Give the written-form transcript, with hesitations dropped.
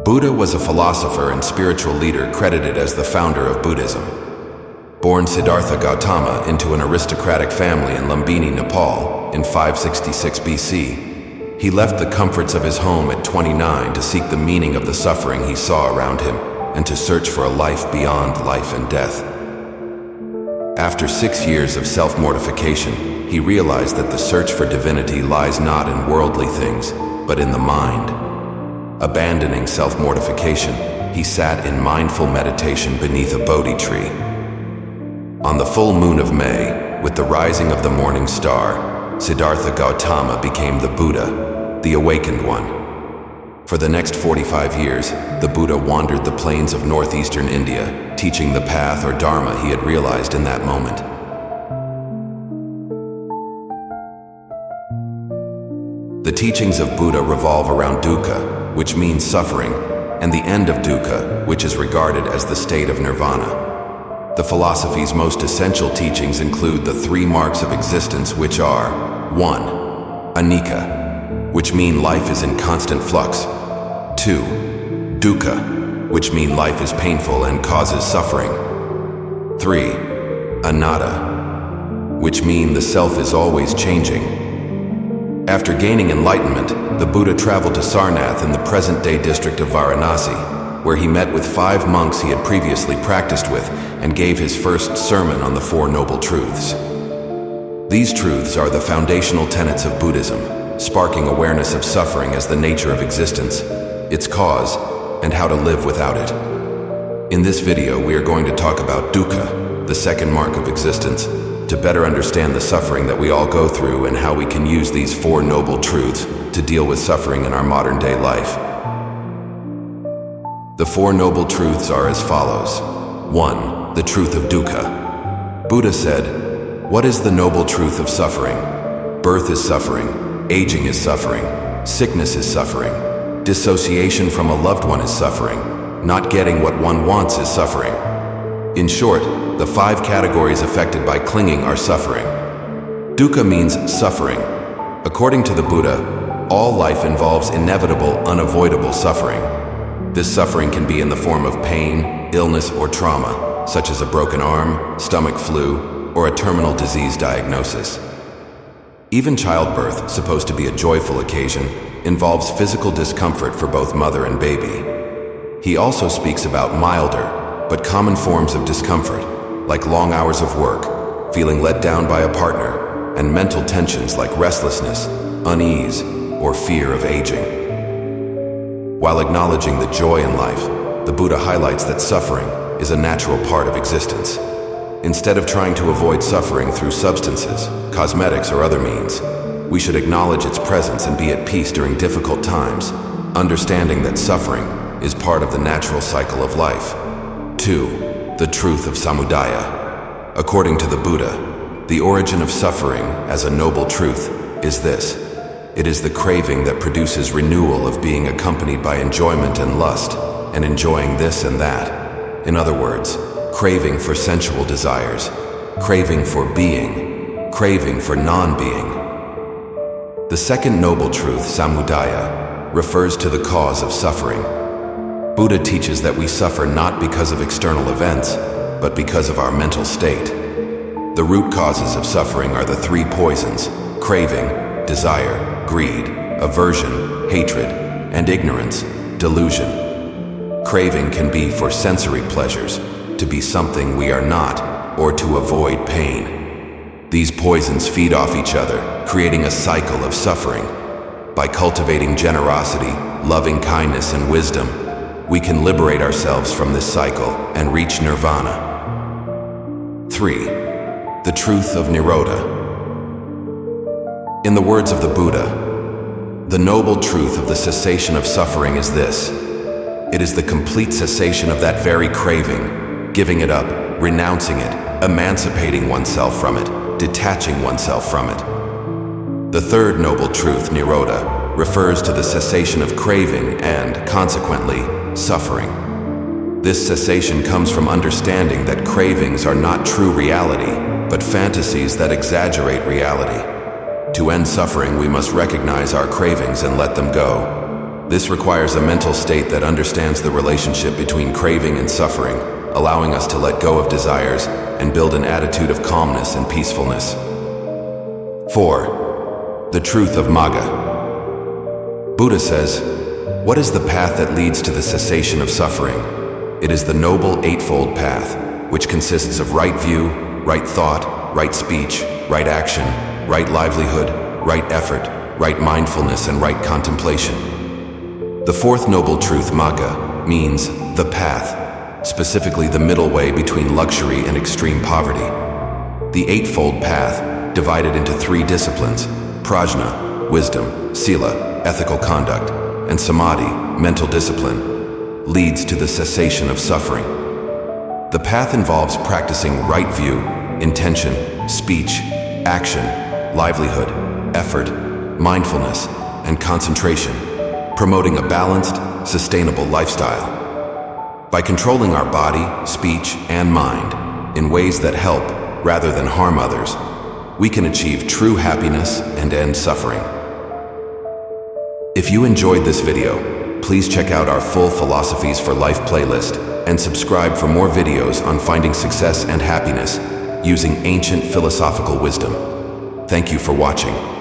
Buddha was a philosopher and spiritual leader credited as the founder of Buddhism. Born Siddhartha Gautama into an aristocratic family in Lumbini, Nepal, in 566 BC, he left the comforts of his home at 29 to seek the meaning of the suffering he saw around him and to search for a life beyond life and death. After 6 years of self-mortification, he realized that the search for divinity lies not in worldly things, but in the mind. Abandoning self-mortification, he sat in mindful meditation beneath a Bodhi tree. On the full moon of May, with the rising of the morning star, Siddhartha Gautama became the Buddha, the awakened one. For the next 45 years, the Buddha wandered the plains of northeastern India, teaching the path or dharma he had realized in that moment. The teachings of Buddha revolve around dukkha, which means suffering, and the end of dukkha, which is regarded as the state of nirvana. The philosophy's most essential teachings include the 3 marks of existence, which are 1. Anicca, which mean life is in constant flux. 2. Dukkha, which mean life is painful and causes suffering. 3. Anatta, which mean the self is always changing. After gaining enlightenment, the Buddha traveled to Sarnath in the present-day district of Varanasi, where he met with 5 monks he had previously practiced with and gave his first sermon on the 4 Noble Truths. These truths are the foundational tenets of Buddhism, sparking awareness of suffering as the nature of existence, its cause, and how to live without it. In this video, we are going to talk about dukkha, the 2nd mark of existence, to better understand the suffering that we all go through and how we can use these 4 noble truths to deal with suffering in our modern-day life. The 4 noble truths are as follows. 1. The truth of dukkha. Buddha said, "What is the noble truth of suffering? Birth is suffering, aging is suffering, sickness is suffering, dissociation from a loved one is suffering, not getting what one wants is suffering." In short, the 5 categories affected by clinging are suffering. Dukkha means suffering. According to the Buddha, all life involves inevitable, unavoidable suffering. This suffering can be in the form of pain, illness, or trauma, such as a broken arm, stomach flu, or a terminal disease diagnosis. Even childbirth, supposed to be a joyful occasion, involves physical discomfort for both mother and baby. He also speaks about milder, but common forms of discomfort, like long hours of work, feeling let down by a partner, and mental tensions like restlessness, unease, or fear of aging. While acknowledging the joy in life, the Buddha highlights that suffering is a natural part of existence. Instead of trying to avoid suffering through substances, cosmetics, or other means, we should acknowledge its presence and be at peace during difficult times, understanding that suffering is part of the natural cycle of life. 2. The truth of samudaya. According to the Buddha, the origin of suffering as a noble truth is this. It is the craving that produces renewal of being accompanied by enjoyment and lust, and enjoying this and that. In other words, craving for sensual desires, craving for being, craving for non-being. The 2nd noble truth, samudaya, refers to the cause of suffering. Buddha teaches that we suffer not because of external events, but because of our mental state. The root causes of suffering are the 3 poisons: craving, desire, greed, aversion, hatred, and ignorance, delusion. Craving can be for sensory pleasures, to be something we are not, or to avoid pain. These poisons feed off each other, creating a cycle of suffering. By cultivating generosity, loving kindness, and wisdom, we can liberate ourselves from this cycle and reach nirvana. 3. The truth of nirodha. In the words of the Buddha, the noble truth of the cessation of suffering is this. It is the complete cessation of that very craving, giving it up, renouncing it, emancipating oneself from it, detaching oneself from it. The 3rd noble truth, nirodha, refers to the cessation of craving and, consequently, suffering. This cessation comes from understanding that cravings are not true reality, but fantasies that exaggerate reality. To end suffering, we must recognize our cravings and let them go. This requires a mental state that understands the relationship between craving and suffering, allowing us to let go of desires and build an attitude of calmness and peacefulness. 4. The truth of Magga. Buddha says, "What is the path that leads to the cessation of suffering? It is the Noble Eightfold Path, which consists of right view, right thought, right speech, right action, right livelihood, right effort, right mindfulness, and right contemplation." The fourth noble truth, Magga, means the path, specifically the middle way between luxury and extreme poverty. The Eightfold Path, divided into 3 disciplines, prajna, wisdom, sila, ethical conduct, and samadhi, mental discipline, leads to the cessation of suffering. The path involves practicing right view, intention, speech, action, livelihood, effort, mindfulness, and concentration, promoting a balanced, sustainable lifestyle. By controlling our body, speech, and mind in ways that help rather than harm others, we can achieve true happiness and end suffering. If you enjoyed this video, please check out our full Philosophies for Life playlist and subscribe for more videos on finding success and happiness using ancient philosophical wisdom. Thank you for watching.